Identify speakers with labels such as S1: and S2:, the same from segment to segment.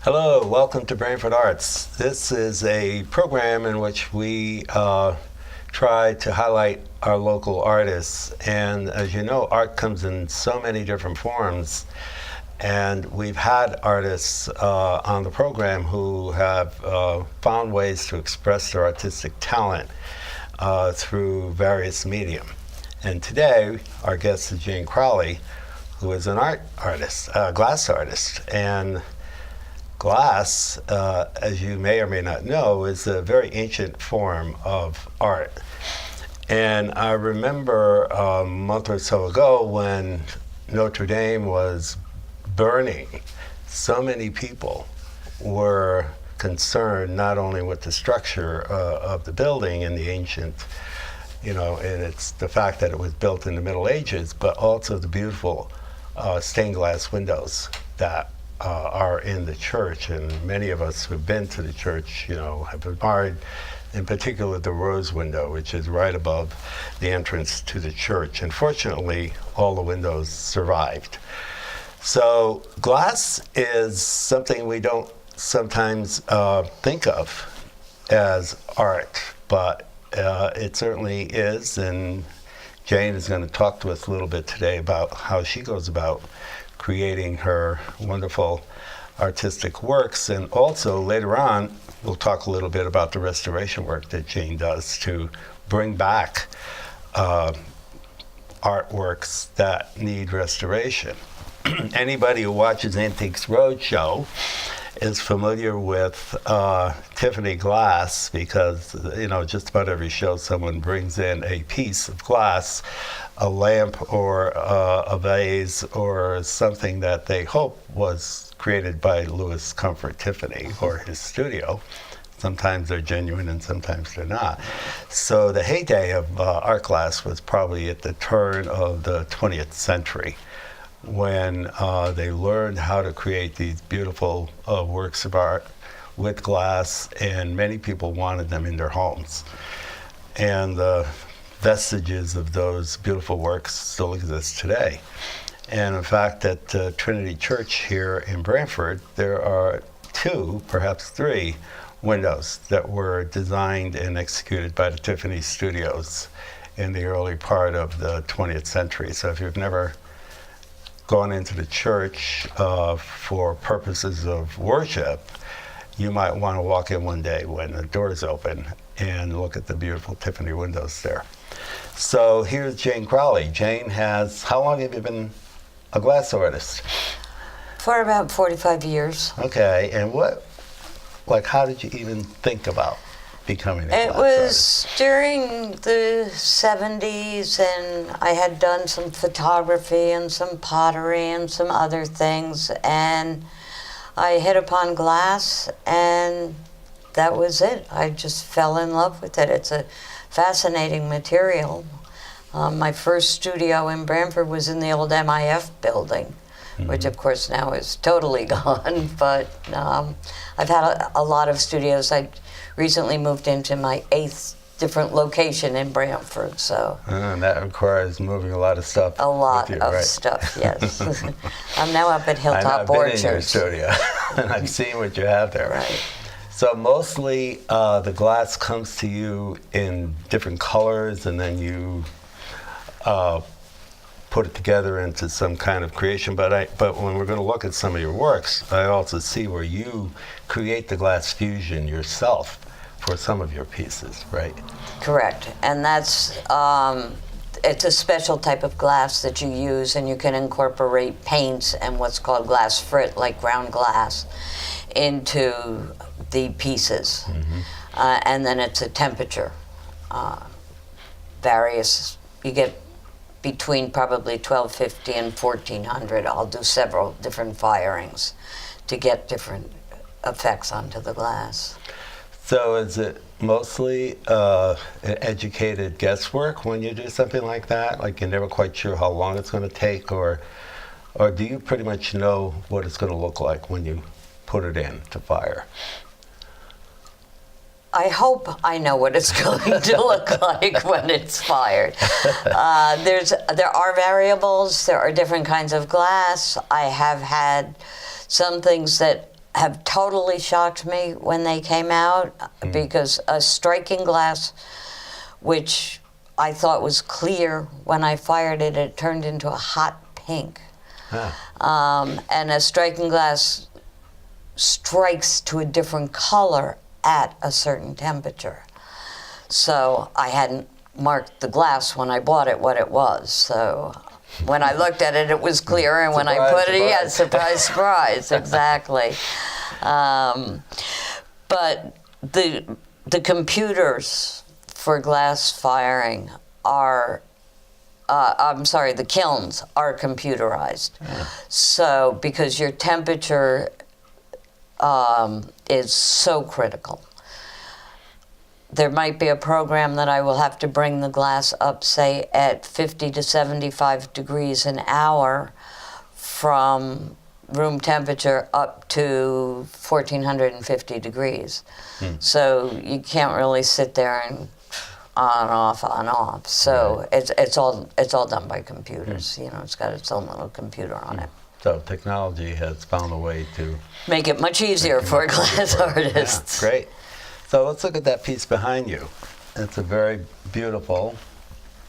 S1: Hello, welcome to Branford Arts. This is a program in which we try to highlight our local artists. And as you know, art comes in so many different forms. And we've had artists on the program who have found ways to express their artistic talent through various medium. And today, our guest is Jayne Crowley, who is an artist, a glass artist. And glass, as you may or may not know, is a very ancient form of art. And I remember a month or so ago when Notre Dame was burning, so many people were concerned not only with the structure of the building and the ancient, and it's the fact that it was built in the Middle Ages, but also the beautiful stained glass windows that are in the church. And many of us who've been to the church, have admired in particular the rose window, which is right above the entrance to the church. And fortunately, all the windows survived. So glass is something we don't sometimes think of as art, but it certainly is. And Jayne is going to talk to us a little bit today about how she goes about creating her wonderful artistic works. And also later on, we'll talk a little bit about the restoration work that Jayne does to bring back artworks that need restoration. Anybody who watches Antiques Roadshow is familiar with Tiffany glass because, just about every show someone brings in a piece of glass, a lamp or a vase or something that they hope was created by Louis Comfort Tiffany or his studio. Sometimes they're genuine and sometimes they're not. So the heyday of art glass was probably at the turn of the 20th century, when they learned how to create these beautiful works of art with glass, and many people wanted them in their homes. And the vestiges of those beautiful works still exist today. And in fact, at Trinity Church here in Branford, there are 2, perhaps 3, windows that were designed and executed by the Tiffany Studios in the early part of the 20th century. So if you've never gone into the church for purposes of worship, you might want to walk in one day when the doors open and look at the beautiful Tiffany windows there. So here's Jayne Crowley. Jayne how long have you been a glass artist?
S2: For about 45 years.
S1: Okay, and how did you even think about becoming a glass artist?
S2: It was during the 70s, and I had done some photography and some pottery and some other things, and I hit upon glass, and that was it. I just fell in love with it. It's a fascinating material. My first studio in Branford was in the old MIF building, which of course now is totally gone, but I've had a lot of studios. I recently moved into my 8th different location in Branford, so.
S1: And that requires moving a lot of stuff.
S2: A lot
S1: with you,
S2: of
S1: right?
S2: stuff, yes. I'm now up at Hilltop
S1: I've
S2: Orchard.
S1: been in your studio, and I've seen what you have there.
S2: Right.
S1: So mostly the glass comes to you in different colors, and then you put it together into some kind of creation. But when we're going to look at some of your works, I also see where you create the glass fusion yourself for some of your pieces, right?
S2: Correct, and that's it's a special type of glass that you use, and you can incorporate paints and what's called glass frit, like ground glass, into the pieces. And then it's a temperature. Various, you get between probably 1250 and 1400. I'll do several different firings to get different effects onto the glass.
S1: So is it mostly educated guesswork when you do something like that? Like you're never quite sure how long it's going to take, or do you pretty much know what it's going to look like when you put it in to fire?
S2: I hope I know what it's going to look like when it's fired. There are variables. There are different kinds of glass. I have had some things that have totally shocked me when they came out, because a striking glass, which I thought was clear, when I fired it, it turned into a hot pink. And a striking glass strikes to a different color at a certain temperature. So I hadn't marked the glass when I bought it what it was. So when I looked at it, it was clear, and when I put it, yeah, surprise, surprise, exactly. But the computers for glass firing are, the kilns are computerized. So, because your temperature is so critical. There might be a program that I will have to bring the glass up, say, at 50 to 75 degrees an hour from room temperature up to 1450 degrees. So you can't really sit there and on, off. So it's all done by computers. You know, it's got its own little computer on it.
S1: So technology has found a way to
S2: make it much easier for glass artists.
S1: Yeah, great. So let's look at that piece behind you. It's a very beautiful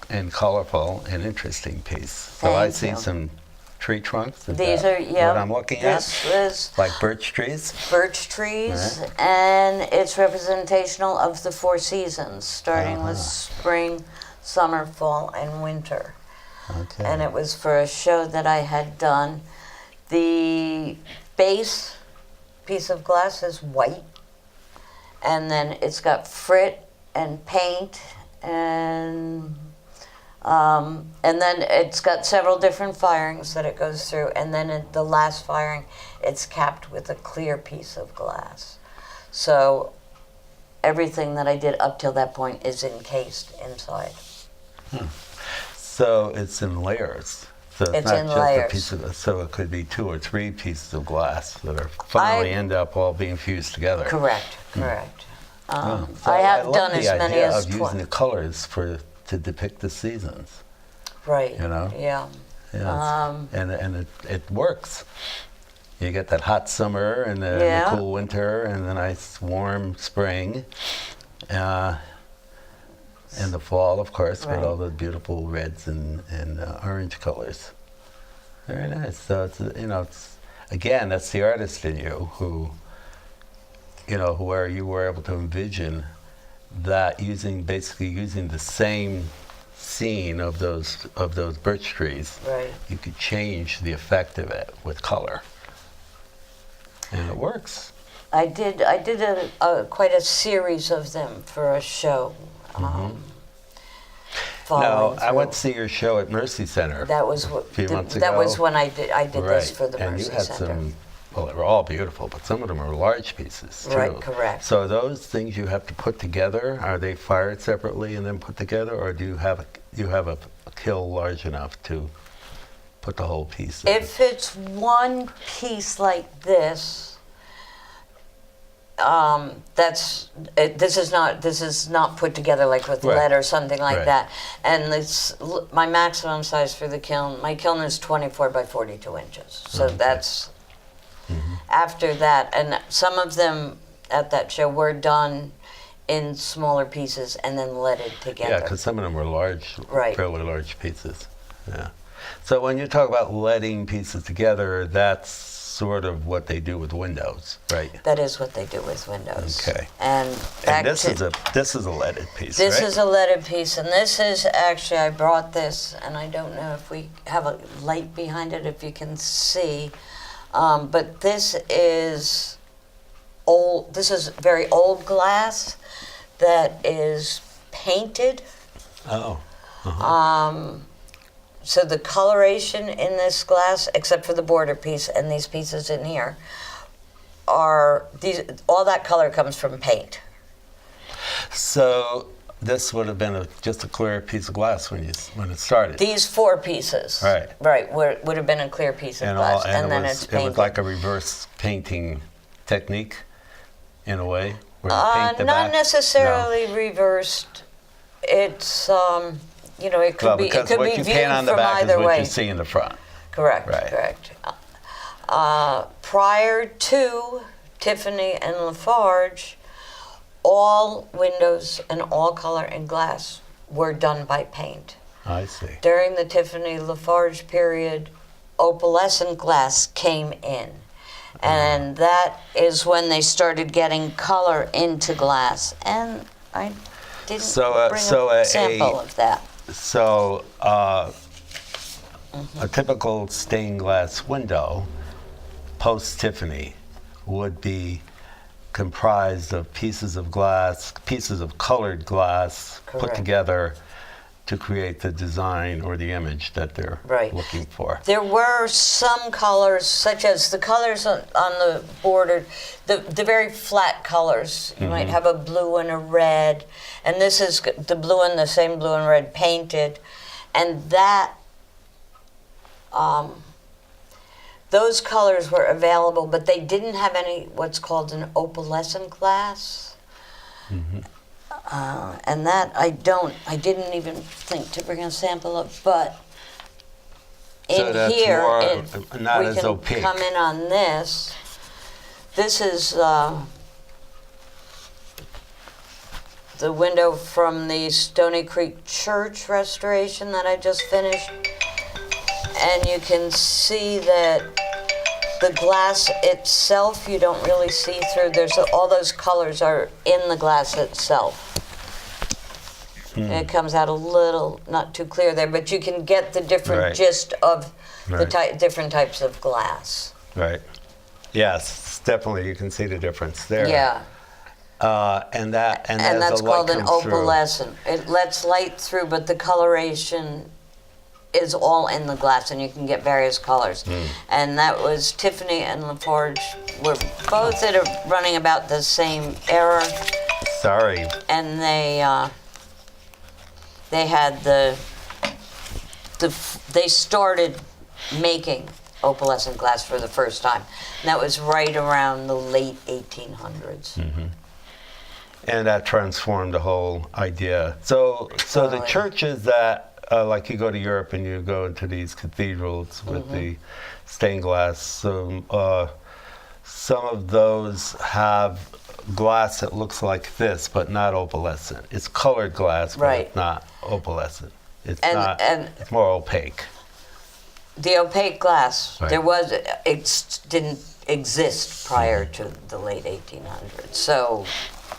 S1: and colorful and interesting piece. So I see some tree trunks.
S2: These are, yeah.
S1: What I'm looking at?
S2: This is
S1: like birch trees?
S2: Birch trees, and it's representational of the 4 seasons, starting with spring, summer, fall, and winter.
S1: Okay.
S2: And it was for a show that I had done. The base piece of glass is white, and then it's got frit and paint, and then it's got several different firings that it goes through, and then at the last firing, it's capped with a clear piece of glass. So everything that I did up till that point is encased inside.
S1: So it's in layers. So
S2: It's
S1: not
S2: in
S1: just
S2: layers.
S1: a piece of, so it could be 2 or 3 pieces of glass that are finally end up all being fused together.
S2: Correct.
S1: So
S2: I have
S1: love
S2: done
S1: the
S2: as many
S1: idea
S2: as
S1: of using the colors to depict the seasons.
S2: Right.
S1: You know?
S2: Yeah.
S1: And it works. You get that hot summer and the cool winter and the nice warm spring. And the fall, of course, with all the beautiful reds and orange colors. Very nice. So it's, it's, again, that's the artist in you who, where you were able to envision that basically using the same scene of those birch trees.
S2: Right.
S1: You could change the effect of it with color, and it works.
S2: I did quite a series of them for a show.
S1: Now, I went to see your show at Mercy Center.
S2: That was
S1: a few months ago.
S2: That was when I did this for the
S1: and
S2: Mercy
S1: you had
S2: Center.
S1: Well, they were all beautiful, but some of them are large pieces too.
S2: Right, correct.
S1: So are those things you have to put together? Are they fired separately and then put together, or do you have a kill large enough to put the whole piece in?
S2: If it's one piece like this, this is not put together like with lead or something like that. And my maximum size for the kiln. My kiln is 24 by 42 inches. So that's after that. And some of them at that show were done in smaller pieces and then leaded together.
S1: Yeah, because some of them were large, fairly large pieces. Yeah. So when you talk about leading pieces together, that's sort of what they do with windows, right?
S2: That is what they do with windows.
S1: Okay.
S2: And
S1: this is a leaded piece,
S2: This
S1: right?
S2: is a leaded piece, and this is actually, I brought this, and I don't know if we have a light behind it, if you can see, but this is old. This is very old glass that is painted.
S1: Oh.
S2: So the coloration in this glass, except for the border piece and these pieces in here, all that color comes from paint.
S1: So this would have been just a clear piece of glass when it started.
S2: These 4 pieces, would have been a clear piece of glass, and then it's painted.
S1: It was like a reverse painting technique, in a way, where you paint the back?
S2: Not necessarily reversed. It's it could be
S1: because
S2: viewed
S1: what you paint on the
S2: from
S1: back is
S2: either
S1: what
S2: way.
S1: you see in the front.
S2: Correct.
S1: Right.
S2: Correct. Prior to Tiffany and Lafarge, all windows and all color and glass were done by paint.
S1: I see.
S2: During the Tiffany Lafarge period, opalescent glass came in. And that is when they started getting color into glass. And I didn't bring a sample of that.
S1: So a typical stained glass window post-Tiffany would be comprised of pieces of glass, pieces of colored glass put
S2: Correct.
S1: together to create the design or the image that they're looking for.
S2: There were some colors, such as the colors on the border, the very flat colors. You might have a blue and a red, and this is the blue and the same blue and red painted, and that those colors were available, but they didn't have any what's called an opalescent glass. And that I didn't even think to bring a sample of, but
S1: So
S2: in
S1: that's
S2: here,
S1: more not
S2: we
S1: as
S2: can
S1: opaque.
S2: come in on this. This is the window from the Stony Creek Church restoration that I just finished. And you can see that the glass itself, you don't really see through. All those colors are in the glass itself. It comes out a little, not too clear there, but you can get the different gist of the different types of glass.
S1: Right. Yes, definitely you can see the difference there.
S2: Yeah.
S1: And that's
S2: that's called an
S1: comes through.
S2: opalescent. It lets light through, but the coloration is all in the glass, and you can get various colors. And that was Tiffany and Lafarge were both running about the same era.
S1: Sorry.
S2: And they had they started making opalescent glass for the first time. And that was right around the late 1800s.
S1: And that transformed the whole idea. So the churches that, like you go to Europe and you go into these cathedrals with the stained glass, some of those have glass that looks like this, but not opalescent. It's colored glass, but it's not opalescent. It's more opaque.
S2: The opaque glass, it didn't exist prior to the late 1800s. So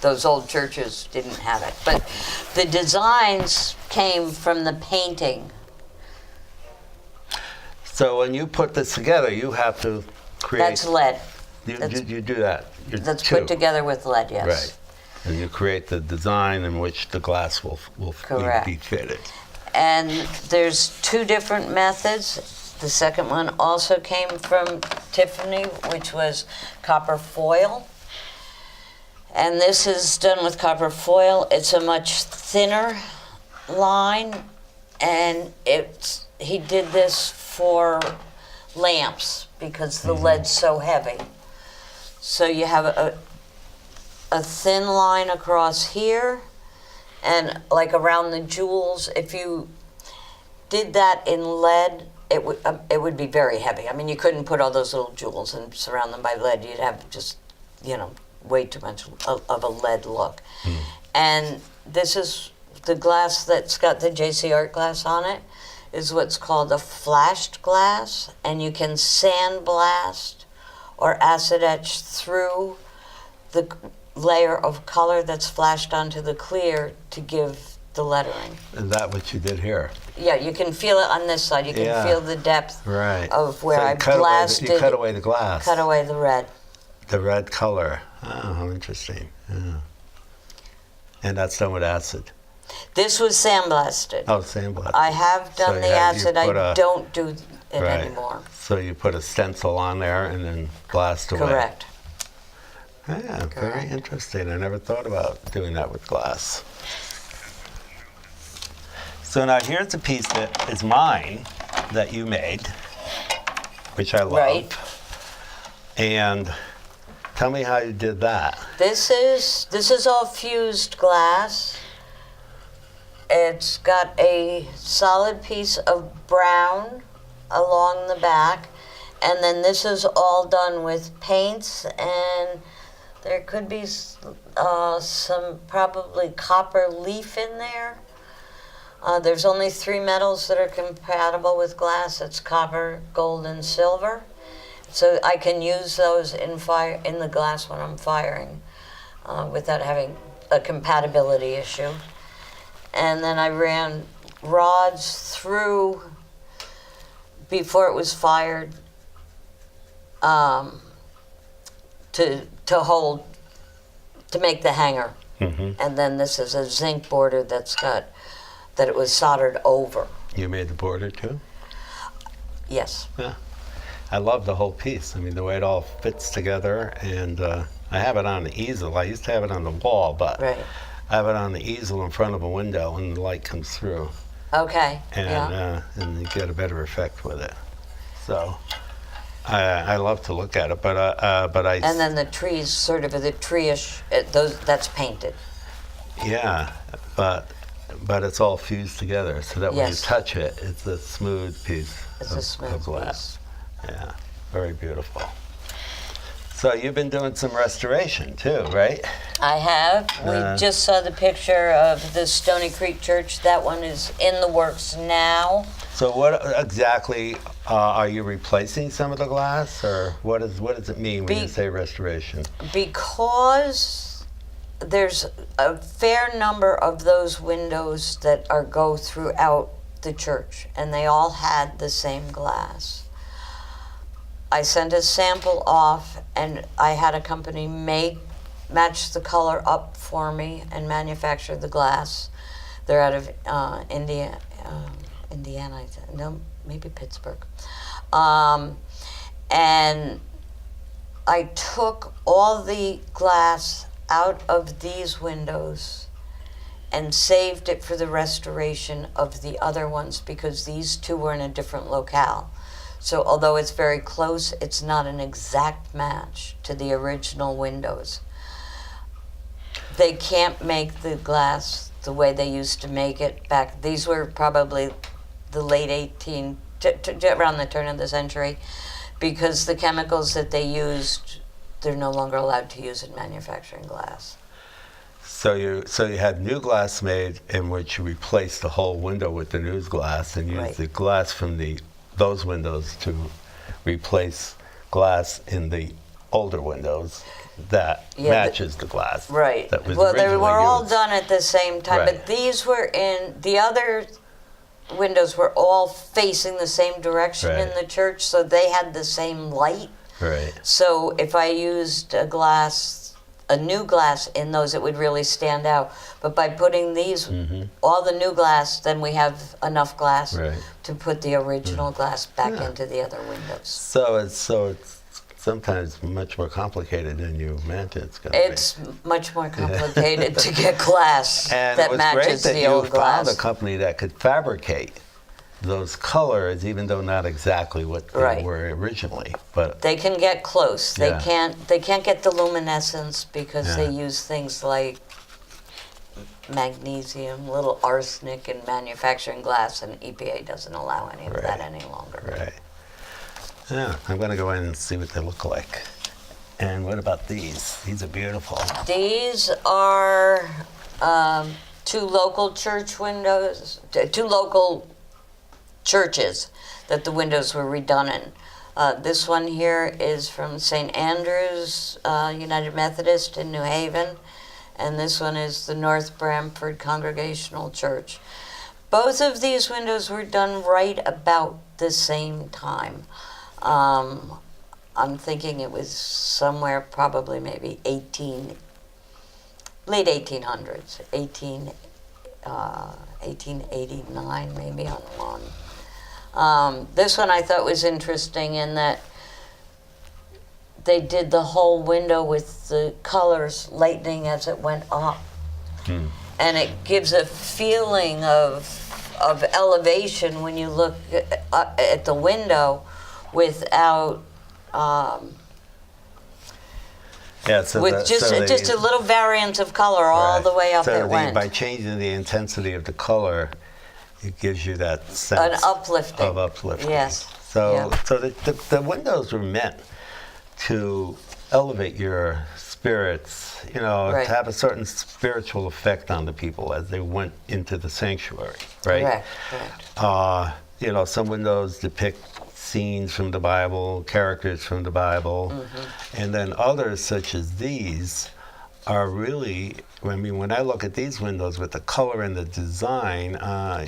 S2: those old churches didn't have it. But the designs came from the painting.
S1: So when you put this together, you have to create...
S2: That's lead.
S1: You do that.
S2: That's put together with lead, yes.
S1: Right. And you create the design in which the glass will be fitted.
S2: And there's two different methods. The second one also came from Tiffany, which was copper foil. And this is done with copper foil. It's a much thinner line, and he did this for lamps because the lead's so heavy. So you have a thin line across here, and like around the jewels. If you did that in lead, it would be very heavy. I mean, you couldn't put all those little jewels and surround them by lead. You'd have just, way too much of a lead look. And this is the glass that's got the JC Art glass on it, is what's called a flashed glass, and you can sandblast or acid etch through the layer of color that's flashed onto the clear to give the lettering.
S1: Is that what you did here?
S2: Yeah, you can feel it on this side. You can feel the depth of where I blasted.
S1: You cut away the glass.
S2: Cut away the red.
S1: The red color. Oh, how interesting. Yeah. And that's done with acid.
S2: This was sandblasted.
S1: Oh, sandblasted.
S2: I have done the acid. I don't do it anymore.
S1: So you put a stencil on there and then blast away.
S2: Correct.
S1: Yeah, very interesting. I never thought about doing that with glass. So now here's a piece that is mine that you made, which I love.
S2: Right.
S1: And tell me how you did that.
S2: This is all fused glass. It's got a solid piece of brown along the back, and then this is all done with paints and There could be some probably copper leaf in there. There's only 3 metals that are compatible with glass. It's copper, gold, and silver. So I can use those in the glass when I'm firing without having a compatibility issue. And then I ran rods through before it was fired to make the hanger. And then this is a zinc border that it was soldered over.
S1: You made the border too?
S2: Yes.
S1: Yeah. I love the whole piece. I mean, the way it all fits together, and I have it on the easel. I used to have it on the wall, but
S2: Right.
S1: I have it on the easel in front of a window, and the light comes through,
S2: Okay.
S1: and you get a better effect with it. So I love to look at it, but I
S2: And then the trees, sort of the tree-ish, that's painted.
S1: yeah, but it's all fused together, so that when you
S2: Yes.
S1: touch it, it's a smooth piece
S2: It's a smooth
S1: of glass. Yeah, very beautiful. So you've been doing some restoration too, right?
S2: I have. We just saw the picture of the Stony Creek Church. That one is in the works now.
S1: So what exactly are you replacing some of the glass, or what does it mean when you say restoration?
S2: Because there's a fair number of those windows that go throughout the church, and they all had the same glass. I sent a sample off, and I had a company match the color up for me and manufacture the glass. They're out of Indiana, no, maybe Pittsburgh. And I took all the glass out of these windows and saved it for the restoration of the other ones, because these two were in a different locale. So although it's very close, it's not an exact match to the original windows. They can't make the glass the way they used to make it back. These were probably the late around the turn of the century, because the chemicals that they used, they're no longer allowed to use in manufacturing glass.
S1: So you had new glass made in which you replaced the whole window with the new glass, and used
S2: Right.
S1: the glass from those windows to replace glass in the older windows that matches the glass.
S2: Right.
S1: That was
S2: Well, they
S1: originally
S2: were all
S1: used.
S2: done at the same time,
S1: Right.
S2: but these were the other windows were all facing the same direction in
S1: Right.
S2: the church, so they had the same light.
S1: Right.
S2: So if I used a new glass in those, it would really stand out. But by putting these, all the new glass, then we have enough glass
S1: Right.
S2: to put the original glass back into the other windows.
S1: So it's sometimes much more complicated than you meant it's going to be.
S2: It's much more complicated to get glass
S1: And
S2: that
S1: it was great
S2: matches
S1: that
S2: the
S1: you
S2: old glass.
S1: found a company that could fabricate those colors, even though not exactly what they
S2: Right.
S1: were originally. But
S2: They can get close.
S1: Yeah.
S2: They can't get the luminescence because they
S1: Yeah.
S2: use things like magnesium, little arsenic in manufacturing glass, and EPA doesn't allow any of that any longer.
S1: right. Yeah, I'm going to go in and see what they look like. And what about these? These are beautiful.
S2: These are 2 local church windows, 2 local churches that the windows were redone in. This one here is from St. Andrew's United Methodist in New Haven, and this one is the North Branford Congregational Church. Both of these windows were done right about the same time. I'm thinking it was somewhere probably maybe late 1800s, 1889 maybe on one. This one I thought was interesting in that they did the whole window with the colors lightening as it went up. And it gives a feeling of elevation when you look at the window without just a little variance of color all the way up it went.
S1: By changing the intensity of the color, it gives you that sense
S2: An uplifting.
S1: of uplifting.
S2: Yes.
S1: So the windows were meant to elevate your spirits, you know,
S2: Right.
S1: to have a certain spiritual effect on the people as they went into the sanctuary, right?
S2: Correct, correct.
S1: You know, some windows depict scenes from the Bible, characters from the Bible, and then others, such as these, are really, I mean, when I look at these windows with the color and the design,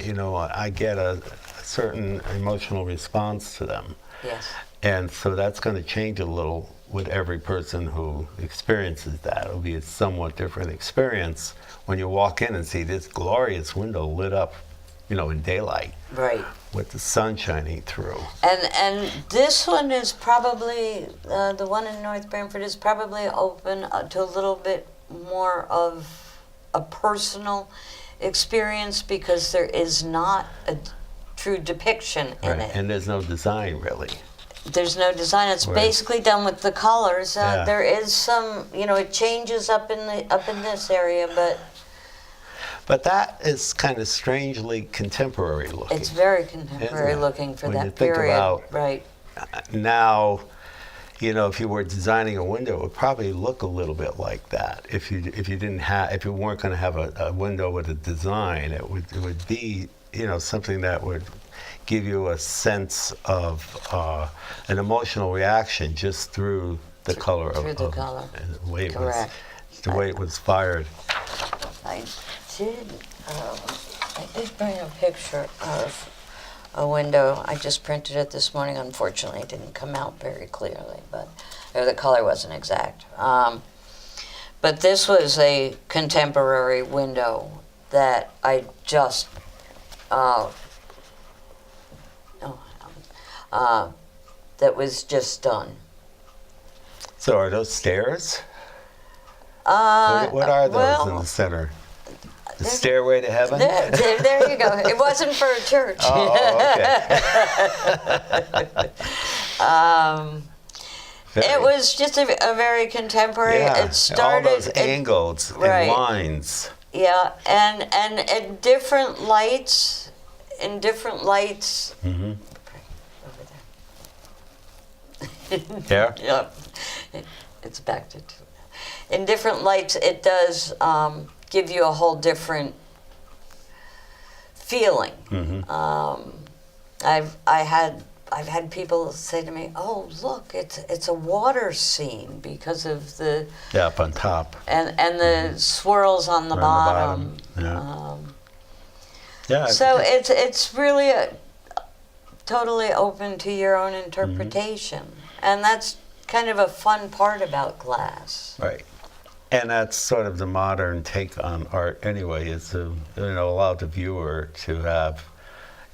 S1: you know, I get a certain emotional response to them.
S2: Yes.
S1: And so that's going to change a little with every person who experiences that. It'll be a somewhat different experience when you walk in and see this glorious window lit up, you know, in daylight.
S2: Right.
S1: With the sun shining through.
S2: And this one is probably, the one in North Branford is probably open to a little bit more of a personal experience because there is not a true depiction in it.
S1: And there's no design really.
S2: There's no design. It's
S1: Right.
S2: basically done with the colors.
S1: Yeah.
S2: There is some, you know, it changes up in this area,
S1: But that is kind of strangely contemporary looking.
S2: it's very contemporary
S1: Isn't it?
S2: looking for
S1: When you
S2: that
S1: think
S2: period.
S1: about-
S2: Right.
S1: Now, you know, if you were designing a window, it would probably look a little bit like that. If you weren't going to have a window with a design, it would be, you know, something that would give you a sense of an emotional reaction just through the color
S2: through the color.
S1: and the way
S2: Correct.
S1: the way it was fired.
S2: I did bring a picture of a window. I just printed it this morning. Unfortunately, it didn't come out very clearly, or the color wasn't exact. But this was a contemporary window that I just that was just done.
S1: So are those stairs? What are those in the center? The stairway to heaven?
S2: There you go. It wasn't for a church.
S1: Oh, okay.
S2: It was just a very contemporary.
S1: Yeah,
S2: It started
S1: all those angles
S2: right.
S1: and lines.
S2: Yeah, and at different lights,
S1: Mm-hmm.
S2: over
S1: Yeah?
S2: there. Yeah, it's back to two. In different lights, it does give you a whole different feeling.
S1: Mm-hmm.
S2: I've had people say to me, "Oh, look, it's a water scene because of the
S1: Yeah, up on top.
S2: and the swirls on the
S1: On the
S2: bottom."
S1: bottom, yeah.
S2: So it's really totally open to your own interpretation, and that's kind of a fun part about glass.
S1: Right. And that's sort of the modern take on art anyway, is to, you know, allow the viewer to have,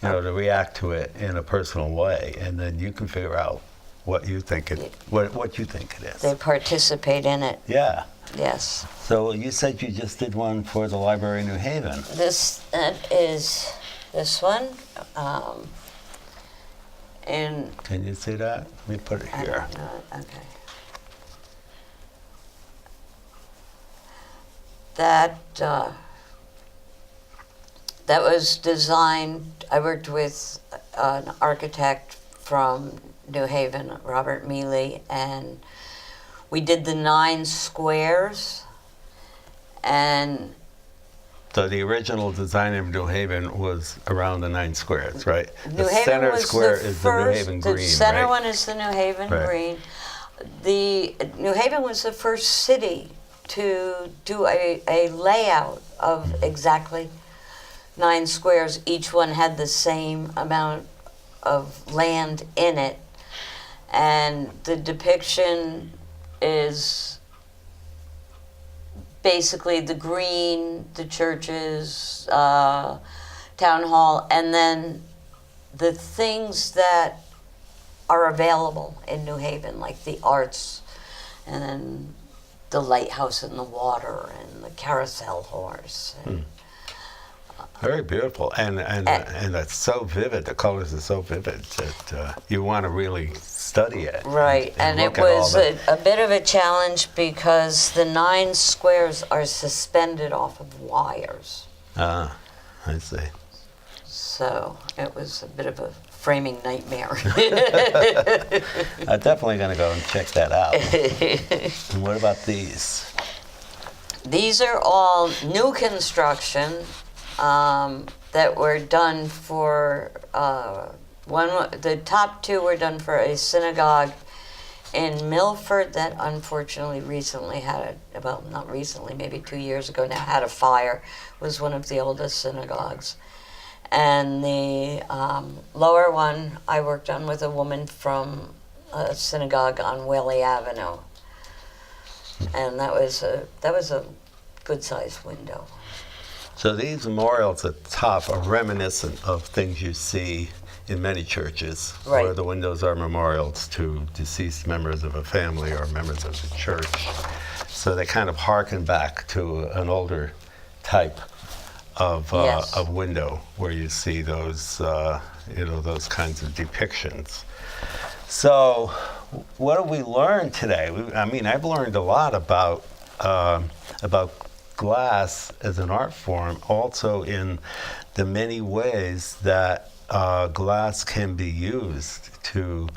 S1: you know, to react to it in a personal way, and then you can figure out what you think what you think it is.
S2: They participate in it.
S1: Yeah.
S2: Yes.
S1: So you said you just did one for the Library in New Haven.
S2: This is this one. And
S1: Can you see that? Let me put it
S2: I
S1: here.
S2: don't know. Okay. That was designed. I worked with an architect from New Haven, Robert Mealy, and we did the 9 squares. And
S1: So the original design of New Haven was around the 9 squares, right?
S2: New
S1: the
S2: Haven
S1: center
S2: was
S1: square
S2: the
S1: is
S2: first,
S1: the New Haven green,
S2: the center
S1: right?
S2: one is the New Haven
S1: Right.
S2: green. The New Haven was the first city to do a layout of exactly 9 squares. Each one had the same amount of land in it, and the depiction is basically the green, the churches, town hall, and then the things that are available in New Haven, like the arts, and then the lighthouse in the water, and the carousel horse. And,
S1: Very beautiful, and it's so vivid. The colors are so vivid that you want to really study it.
S2: right, and it
S1: look at all
S2: was
S1: the-
S2: a bit of a challenge because the 9 squares are suspended off of wires.
S1: I see.
S2: So it was a bit of a framing nightmare.
S1: I'm definitely going to go and check that out. And what about these?
S2: These are all new construction that were done for the top two were done for a synagogue in Milford that unfortunately recently had not recently, maybe 2 years ago now, had a fire. It was one of the oldest synagogues. And the lower one I worked on with a woman from a synagogue on Whaley Avenue. And that was a good-sized window.
S1: So these memorials at the top are reminiscent of things you see in many churches,
S2: Right.
S1: where the windows are memorials to deceased members of a family or members of the church. So they kind of harken back to an older type of
S2: Yes.
S1: of window where you see those those kinds of depictions. So what have we learned today? I've learned a lot about glass as an art form, also in the many ways that glass can be used to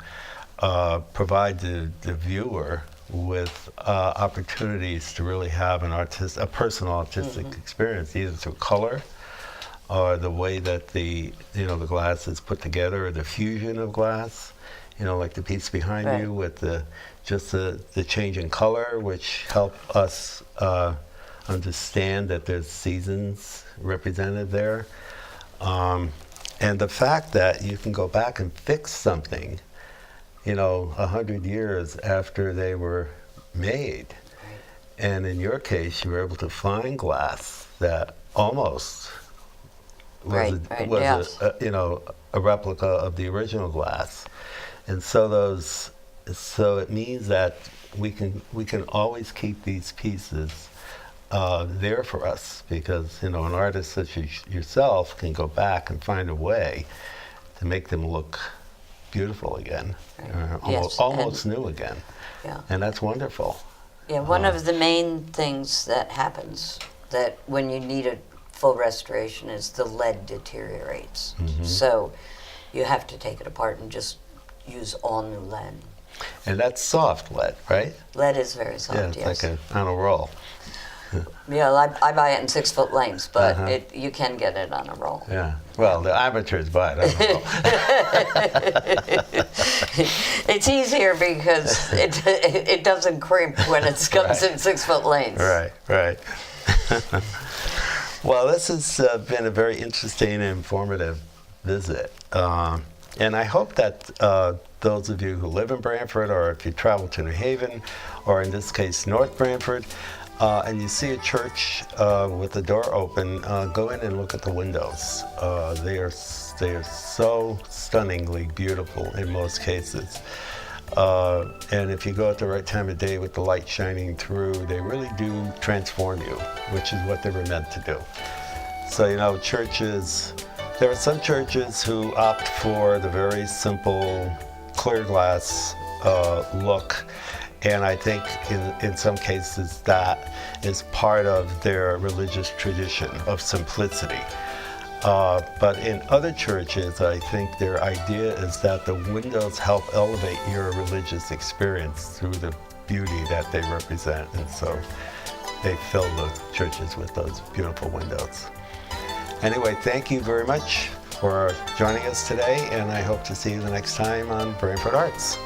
S1: provide the viewer with opportunities to really have a personal artistic experience, either through color or the way that the glass is put together, or the fusion of glass. Like the piece behind
S2: Right.
S1: you with the change in color, which help us understand that there's seasons represented there. And the fact that you can go back and fix something, 100 years after they were made. And in your case, you were able to find glass that almost was
S2: yes.
S1: a replica of the original glass. And so it means that we can always keep these pieces there for us, because an artist such as yourself can go back and find a way to make them look beautiful again,
S2: Yes,
S1: almost new again.
S2: Yeah.
S1: And that's wonderful.
S2: Yeah, one of the main things that happens that when you need a full restoration is the lead deteriorates. So you have to take it apart and just use all new lead.
S1: And that's soft lead, right?
S2: Lead is very soft,
S1: Yeah, it's
S2: yes.
S1: like on a roll.
S2: Yeah, I buy it in 6-foot lengths, but you can get it on a roll.
S1: Yeah. Well, the amateurs buy it. I don't know.
S2: It's easier because it doesn't crimp when it comes in 6-foot lengths.
S1: Right. Well, this has been a very interesting and informative visit. And I hope that those of you who live in Branford, or if you travel to New Haven, or in this case, North Branford, and you see a church with the door open, go in and look at the windows. They are so stunningly beautiful in most cases. And if you go at the right time of day with the light shining through, they really do transform you, which is what they were meant to do. So, churches, there are some churches who opt for the very simple clear glass look. And I think in some cases that is part of their religious tradition of simplicity. But in other churches, I think their idea is that the windows help elevate your religious experience through the beauty that they represent. And so they fill those churches with those beautiful windows. Anyway, thank you very much for joining us today, and I hope to see you the next time on Branford Arts.